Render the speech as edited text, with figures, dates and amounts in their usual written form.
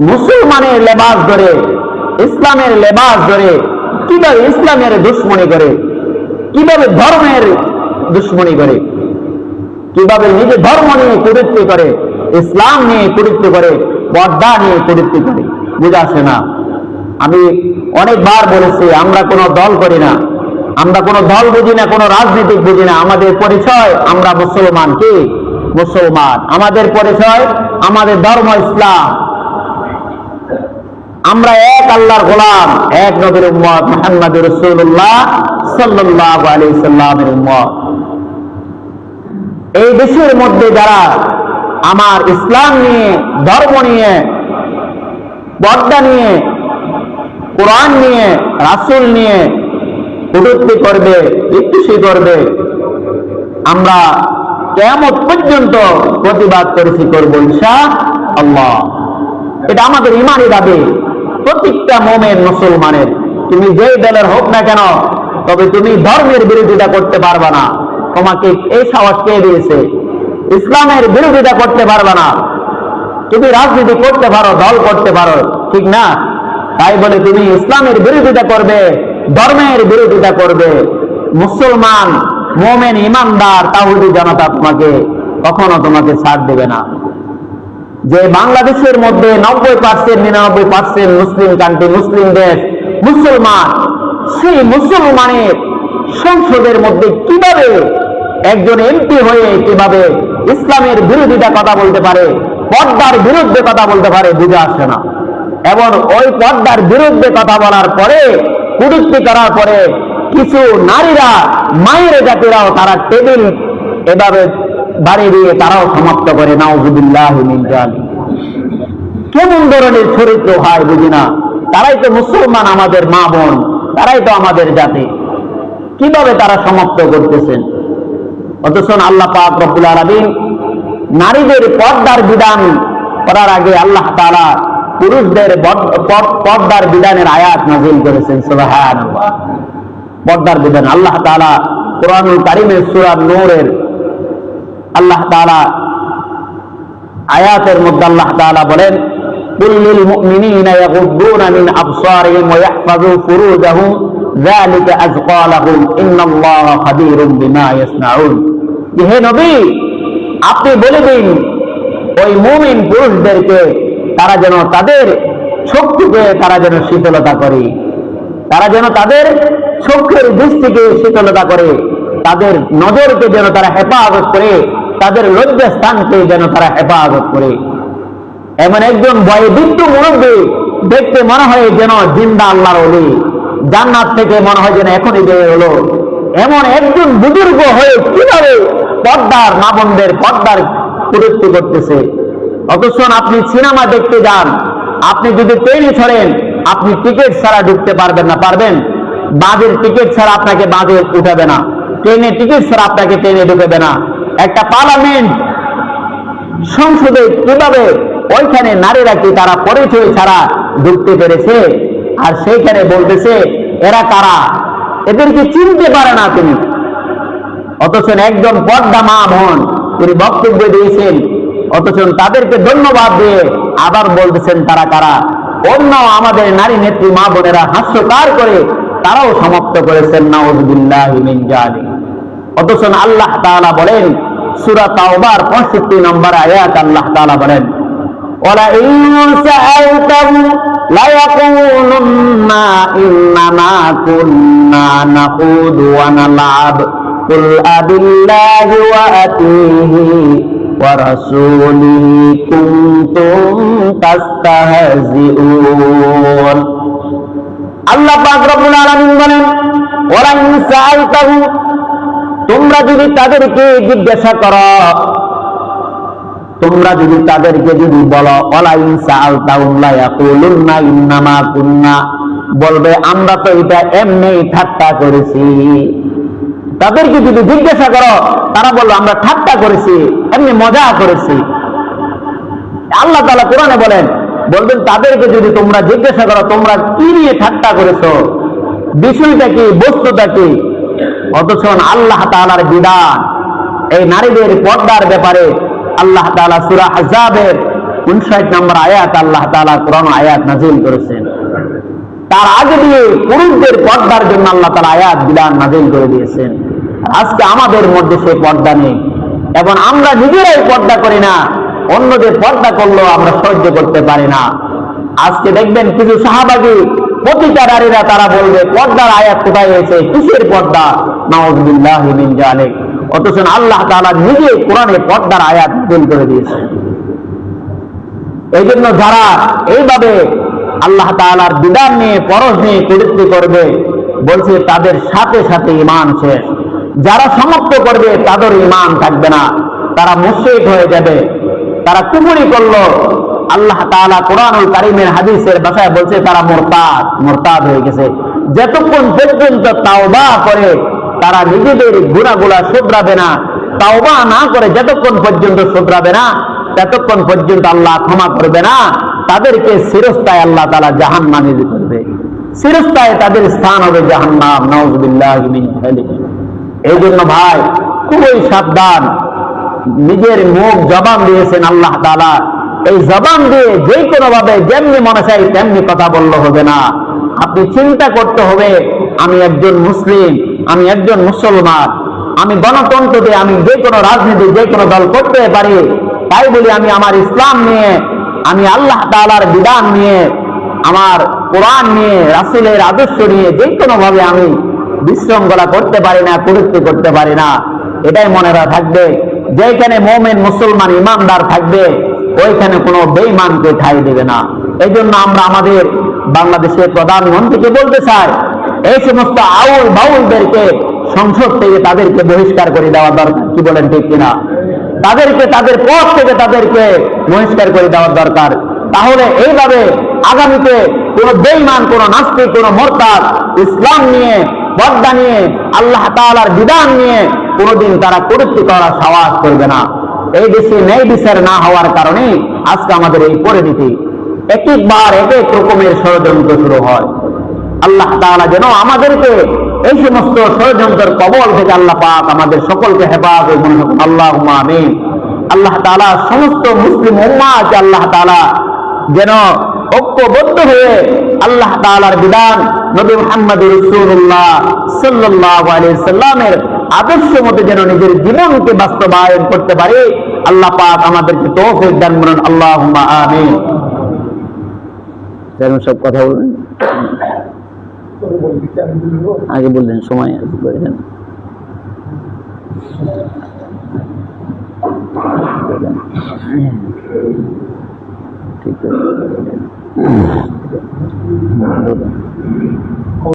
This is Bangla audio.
মুসলমানের লেবাস ধরে, ইসলামের লেবাস ধরে কিভাবে ইসলামের দুশ্মনী করে, কিভাবে ধর্মের দুশ্মনী করে, কিভাবে নিজে ধর্ম নিয়ে কুরুক্তি করে, ইসলাম নিয়ে কুরুক্তি করে, পর্দা নিয়ে কুরুক্তি করে, বুঝা আসে না। আমি অনেকবার বলেছি, আমরা কোনো দল করি না, আমরা কোনো দল বুঝি না, কোনো রাজনীতিক বুঝি না। আমাদের পরিচয় আমরা মুসলমান। কি মুসলমান? আমাদের পরিচয়, আমাদের ধর্ম ইসলাম। আমরা এক আল্লাহর গোলাম, এক নবীর উম্মত, মুহাম্মদুর রাসূলুল্লাহ সাল্লাল্লাহু আলাইহি সাল্লামের উম্মত। এই দেশের মধ্যে যারা আমার ইসলাম নিয়ে, ধর্ম নিয়ে, পর্দা নিয়ে, কোরআন নিয়ে, রাসূল নিয়ে কটূক্তি করবে, বিদ্বেষী করবে, আমরা কিয়ামত পর্যন্ত প্রতিবাদ করেছি, করব ইনশাআল্লাহ। এটা আমাদের ঈমানি দাবি, প্রত্যেকটা মুমিন মুসলমানের। তুমি যেই দলের হোক না কেন, তবে তুমি ধর্মের বিরোধিতা করতে পারবে না। তোমাকে এই সাহস কে দিয়েছে? ইসলামের বিরোধিতা করতে পারবে না। তুমি রাজনীতি করতে পারো, দল করতে পারো, ঠিক না? তাই বলে তুমি ইসলামের বিরোধিতা করবে, ধর্মের বিরোধিতা করবে, মুসলমান মুমিন ইমানদার তাওহীদি জনতা তোমাকে কখনো তোমাকে ছাড় দেবে না। যে বাংলাদেশের মধ্যে 90% 99% মুসলিম কান্ট্রি, মুসলিম দেশ, মুসলমান, সেই মুসলমানের সংসদের মধ্যে কিভাবে একজন এমপি হয়ে কিভাবে ইসলামের বিরোধিতা কথা বলতে পারে, পর্দার বিরুদ্ধে কথা বলতে পারে, বুঝে আসে না। এবং ওই পর্দার বিরুদ্ধে কথা বলার পরে, কটূক্তি করার পরে কিছু নারীরা, মায়ের জাতিরাও তারা টেবিল এভাবে বাড়ি দিয়ে তারাও সমাপ্ত করে। নাউযুবিল্লাহি মিন যালিক। কেমন ধরনের চরিত্র হয় বুঝি না। তারাই তো মুসলমান, আমাদের মা বোন, তারাই তো আমাদের জাতি। কিভাবে তারা সমাপ্ত করতেছেন? অথচ আল্লাহ পাক রব্বুল আলামিন নারীদের পর্দার বিধান করার আগে আল্লাহ তাআলা পুরুষদের পর্দার বিধানের আয়াত নাযিল করেছেন। সুবহানাল্লাহ। পর্দার বিধান আল্লাহ তাআলা কোরআনুল কারীমের সূরা নূরের আল্লাহ তাআলা আয়াতের মধ্যে আল্লাহ তাআলা বলেন, কুল্লিল মুমিনিনা ইয়াগুদ্দুনা মিন আবসারিহিম ওয়া ইয়াহফাযু ফুরুজাহুম যালিকা আযকা লাহুম ইন্নাল্লাহা খাবীরুম বিমা ইয়াসনাউন। হে নবী, আপনি বলে দিন ওই মুমিন পুরুষদেরকে তারা যেন তাদের চক্ষুকে তারা যেন শীতলতা করে, তারা যেন তাদের চোখের দৃষ্টিকে শীতলতা করে, তাদের নজরকে যেন তারা হেফাজত করে, তাদের লজ্জাস্থানকে যেন তারা হেফাজত করে। এমন একজন বয়োবৃদ্ধ মুরব্বী দেখতে মনে হয় যেন জিন্দা আল্লাহর ওলি, জান্নাত থেকে মনে হয় যেন এখনই বের হলো। এমন একজন বুজুর্গ হয়ে কিভাবে পর্দার মা বোনদের পর্দার কটূক্তি করতেছে? অথচ আপনি সিনেমা দেখতে যান, আপনি যদি ট্রেনে চড়েন, আপনি টিকিট ছাড়া ঢুকতে পারবেন না। পারবেন? বাসের টিকিট ছাড়া আপনাকে বাসে উঠাবে না, ট্রেনে টিকিট ছাড়া আপনাকে ট্রেনে ঢুকাবে না। একটা পার্লামেন্ট, সংসদে কিভাবে ওইখানে নারীরা কি তারা পরিচয় ছাড়া ঢুকতে পেরেছে? আর সেইখানে বলতেছে এরা কারা, এদেরকে চিনতে পারে না তুমি। অথচ একজন পর্দা মা বোন তিনি বক্তব্য দিয়েছেন, অথচ তাদেরকে ধন্যবাদ দিয়ে আবার বলতেছেন তারা কারা। অন্য আমাদের নারী নেত্রী মা বোনেরা হাস্যকার করে তারাও সমাপ্ত করেছেন। নাউযুবিল্লাহি মিন যালিক। অথচ আল্লাহ তাআলা বলেন সূরা তাওবার 65 নম্বর আয়াত, আল্লাহ তাআলা বলেন, ওয়ালা ইন সাআলতাহু লা ইয়াকুলুন্না ইন্নামা কুন্না নাখুদু ওয়া নালআব কুল আবিল্লাহি ওয়া আতিহি ওয়া রাসূলিহি কুনতুম তাস্তাহজিউন। আল্লাহ পাক রব্বুল আলামিন বলেন, ওয়ালা ইন সাআলতাহু, তোমরা যদি তাদেরকে জিজ্ঞাসা করো, তোমরা যদি তাদেরকে যদি বলো, ওয়ালা ইন সাআলতাহুম লা ইয়াকুলুন্না ইন্নামা কুন্না, বলবে আমরা তো এটা এমনি ঠাট্টা করেছি। তাদেরকে যদি জিজ্ঞাসা করো, তারা বলবে আমরা ঠাট্টা করেছি, এমনি মজা করেছি। আল্লাহ তাআলা কোরআনে বলবেন তাদেরকে যদি তোমরা জিজ্ঞাসা করো তোমরা কি নিয়ে ঠাট্টা করেছো, বিষয়টা কি, বস্তুটা কি। অথচ আল্লাহ তাআলার বিধান এই নারীদের পর্দার ব্যাপারে আল্লাহ তাআলা সূরা আহজাবের 59 নম্বর আয়াত আল্লাহ তাআলা কোরআন আয়াত নাযিল করেছেন। তার আগে দিয়ে পুরুষদের পর্দার জন্য আল্লাহ তাআলা আয়াত বিধান নাযিল করে দিয়েছেন। আজকে আমাদের মধ্যে সেই পর্দা নেই এবং আমরা নিজেরাই পর্দা করি না, অন্যদের পর্দা করলেও আমরা সহ্য করতে পারি না। আজকে দেখবেন কিছু সাহাবাগী প্রতিটা নারীরা তারা বলবে পর্দার আয়াত কোথায় এসেছে, কিসের পর্দা, নাউযুবিল্লাহি মিন যালিক। অথচ আল্লাহ তাআলা নিজে কোরআনে পর্দার আয়াত নাযিল করে দিয়েছেন। এই জন্য যারা এইভাবে আল্লাহ তাআলার বিধান নিয়ে পরশ নিয়ে কুরুক্তি করবে, বলছে তাদের সাথে সাথে ঈমান শেষ। যারা সমাপ্ত করবে তাদের ঈমান থাকবে না, তারা মুশরিক হয়ে যাবে, তারা কুফরি করলো। আল্লাহ তাআলা কোরআনুল কারীমের হাদিসের ভাষায় বলছে তারা মুরতাদ হয়ে গেছে। যতক্ষণ পর্যন্ত তাওবা করে তারা নিজেদের গুনাহগুলো শুধরাবে না, তাওবা না করে যতক্ষণ পর্যন্ত শুধরাবে না, ততক্ষণ পর্যন্ত আল্লাহ ক্ষমা করবে না। তাদেরকে চিরস্থায়ী আল্লাহ তাআলা জাহান্নামে দিবে, চিরস্থায়ী তাদের স্থান হবে জাহান্নাম, নাউযুবিল্লাহি মিন যালিক। এই জন্য ভাই খুবই সাবধান। নিজের মুখ জবান দিয়েছেন আল্লাহ তাআলা, এই জবান দিয়ে যে কোনো ভাবে যেমনি মনে চাই তেমনি কথা বললে হবে না। আপনি চিন্তা করতে হবে, আমি একজন মুসলিম, আমি একজন মুসলমান, আমি গণতন্ত্র দিয়ে আমি যে কোনো রাজনীতি যে কোনো দল করতে পারি, তাই বলি আমি আমার ইসলাম নিয়ে, আমি আল্লাহ তাআলার বিধান নিয়ে, আমার কোরআন নিয়ে, রাসূলের আদর্শ নিয়ে যে কোনো ভাবে আমি বিশৃঙ্খলা করতে পারি না, কুরুক্তি করতে পারি না। এটাই মনে থাকবে, যেখানে মুমিন মুসলমান ইমানদার থাকবে ওইখানে কোনো বেঈমানকে ঠাঁই দেবে না। এই জন্য আমরা আমাদের বাংলাদেশের প্রধানমন্ত্রীকে বলতে চাই, এই সমস্ত আউল বাউলদেরকে সংসদ থেকে তাদেরকে বহিষ্কার করে দেওয়া দরকার। কি বলেন, ঠিক কিনা? তাদেরকে তাদের পদ থেকে তাদেরকে বহিষ্কার করে দেওয়া দরকার। তাহলে এইভাবে আগামীতে কোন বেঈমান, কোন নাস্তিক, কোন মুরতাদ ইসলাম নিয়ে, পর্দা নিয়ে, আল্লাহ তাআলার বিধান নিয়ে কোনদিন তারা কুরুক্তি করার সাহস করবে না। এই দেশে ন্যায় বিচার না হওয়ার কারণে আজকে আমাদের এই পরিণতি। একবার এক এক রকমের ষড়যন্ত্র শুরু হয়। আল্লাহ তাআলা যেন আমাদেরকে এই সমস্ত ষড়যন্ত্রের কবল থেকে আল্লাহ পাক আমাদের সকলকে হেফাজত করুন, আল্লাহুম্মা আমিন। আল্লাহ তাআলা সমস্ত মুসলিম উম্মাহকে আল্লাহ তাআলা যেন ঐক্যবদ্ধ হয়ে আল্লাহ তাআলার বিধান, নবী মুহাম্মদ রাসূলুল্লাহ সাল্লাল্লাহু আলাইহি সাল্লামের আদর্শ মতে যেন নিজের জীবনকে বাস্তবায়ন করতে পারে, আল্লাহ পাক আমাদেরকে তৌফিক দান করুন, আল্লাহুম্মা আমিন। যেমন সব কথা বলবেন, আগে বললেন সময় বললেন। ঠিক আছে।